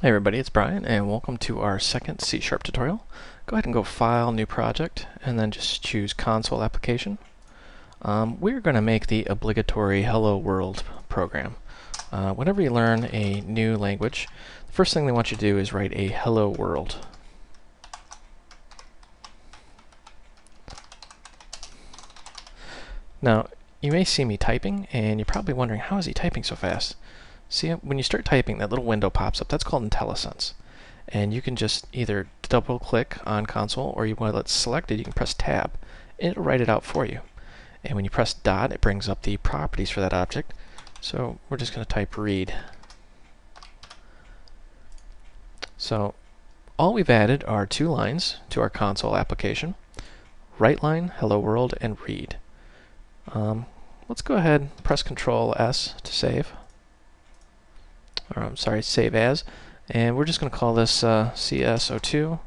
Hey everybody, it's Brian and welcome to our second C# tutorial. Go ahead and go File, New Project, and then just choose Console Application. We're going to make the obligatory Hello World program. Whenever you learn a new language, the first thing they want you to do is write a Hello World. Now, you may see me typing and you're probably wondering, how is he typing so fast? See, when you start typing, that little window pops up. That's called IntelliSense. And you can just either double click on console, or you want to let it selected, you can press tab and it'll write it out for you. And when you press dot, it brings up the properties for that object. So we're just going to type read. So all we've added are two lines to our console application: write line, hello world, and read. Let's go ahead and press Control S to save. Or I'm sorry, save as. And we're just going to call this CS02.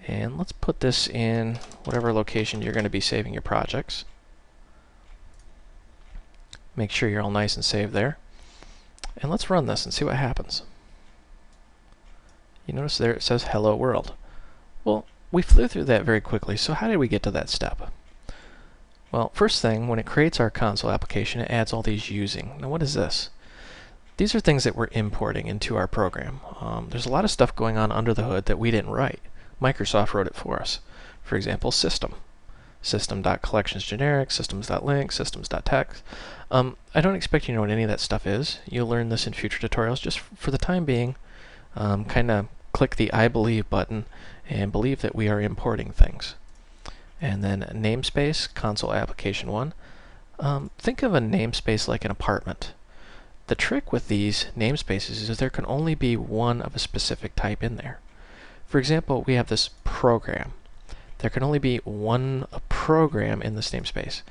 And let's put this in whatever location you're going to be saving your projects. Make sure you're all nice and saved there. And let's run this and see what happens. You notice there it says Hello World. Well, we flew through that very quickly, so how did we get to that step? Well, first thing, when it creates our console application, it adds all these using. Now what is this? These are things that we're importing into our program. There's a lot of stuff going on under the hood that we didn't write. Microsoft wrote it for us. For example, system. System.collectionsgeneric, systems.link, systems.text. I don't expect you to know what any of that stuff is. You'll learn this in future tutorials. Just for the time being, kind of click the I believe button and believe that we are importing things. And then namespace, console application 1. Think of a namespace like an apartment. The trick with these namespaces is there can only be one of a specific type in there. For example, we have this program. There can only be one program in this namespace.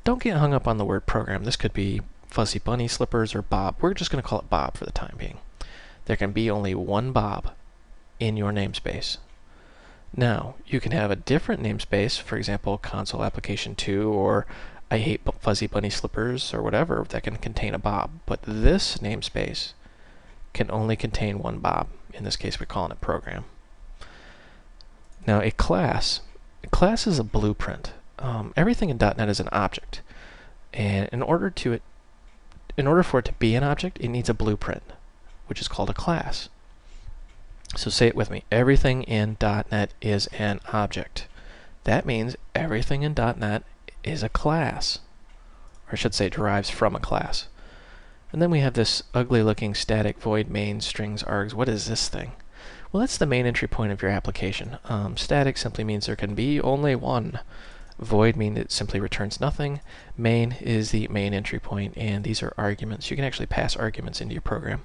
Don't get hung up on the word program. This could be Fuzzy Bunny Slippers or Bob. We're just going to call it Bob for the time being. There can be only one Bob in your namespace. Now, you can have a different namespace, for example, console application 2 or I hate Fuzzy Bunny Slippers or whatever, that can contain a Bob. But this namespace can only contain one Bob. In this case, we're calling it program. Now, a class is a blueprint. Everything in .NET is an object. And in order for it to be an object, it needs a blueprint, which is called a class. So say it with me. Everything in .NET is an object. That means everything in .NET is a class. Or I should say derives from a class. And then we have this ugly looking static void main strings args. What is this thing? Well, that's the main entry point of your application. Static simply means there can be only one. Void means it simply returns nothing. Main is the main entry point, and these are arguments. You can actually pass arguments into your program.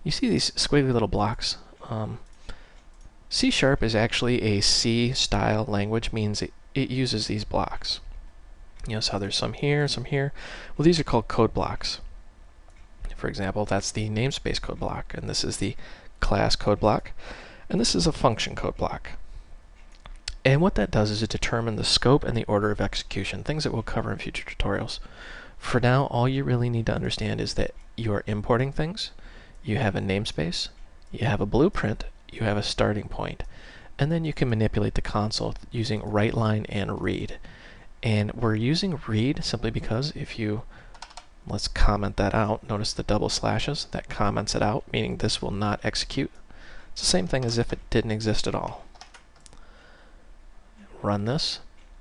You see these squiggly little blocks? C# is actually a C style language, means it uses these blocks. You notice how there's some here, some here. Well, these are called code blocks. For example, that's the namespace code block, and this is the class code block, and this is a function code block. And what that does is it determines the scope and the order of execution, things that we'll cover in future tutorials. For now, all you really need to understand is that you are importing things, you have a namespace, you have a blueprint, you have a starting point, and then you can manipulate the console using write line and read. And we're using read simply because if you, let's comment that out, notice the double slashes, that comments it out, meaning this will not execute. It's the same thing as if it didn't exist at all. Run this.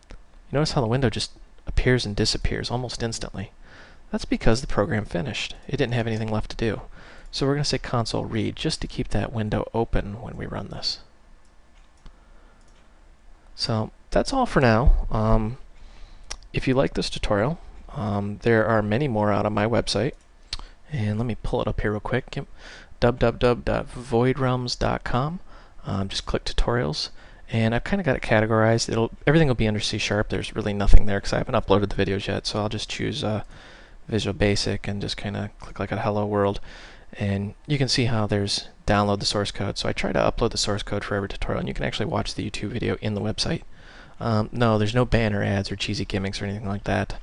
You notice how the window just appears and disappears almost instantly. That's because the program finished. It didn't have anything left to do. So we're going to say console read just to keep that window open when we run this. So that's all for now. If you like this tutorial, there are many more out on my website. And let me pull it up here real quick. www.voidrealms.com. Just click tutorials. And I've kind of got it categorized. Everything will be under C#. There's really nothing there because I haven't uploaded the videos yet. So I'll just choose Visual Basic and just kind of click like a Hello World. And you can see how there's download the source code. So I try to upload the source code for every tutorial, and you can actually watch the YouTube video in the website. No, there's no banner ads or cheesy gimmicks or anything like that.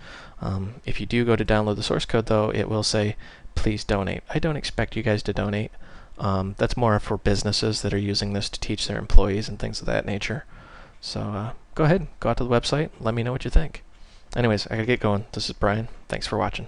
If you do go to download the source code, though, it will say, please donate. I don't expect you guys to donate. That's more for businesses that are using this to teach their employees and things of that nature. So go ahead, go out to the website, let me know what you think. Anyways, I gotta get going. This is Brian. Thanks for watching.